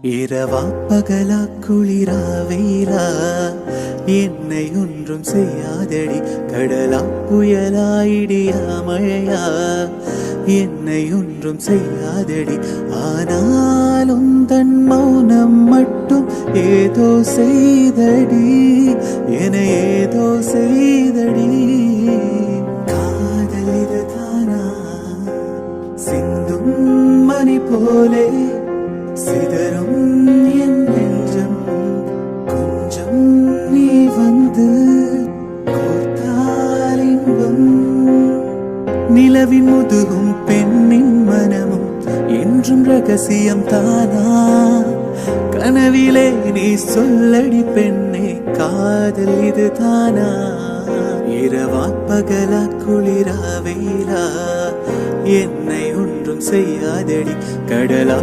இரவா பகலா குளிரா வெயிலா என்னை ஒன்றும் செய்யாதடி. கடலா புயலா இடியா மழையா என்னை ஒன்றும் செய்யாதடி. ஆனாலும் தன் மௌனம் மட்டும் ஏதோ செய்தடி, என ஏதோ செய்தடி. காதல் இதுதானா சிந்தும் மணி போலே சிதறும் என் நெஞ்சம். கொஞ்சம் நீ வந்து கோர்த்தால் இன்பம். நிலவின் முதுகும் பெண்ணின் மனமும் என்றும் ரகசியம் தானா? கனவிலே நீ சொல்லடி பெண்ணே, காதல் இது தானா? இரவா பகலா குளிரா வெயிலா என்னை ஒன்றும் செய்யாதடி. கடலா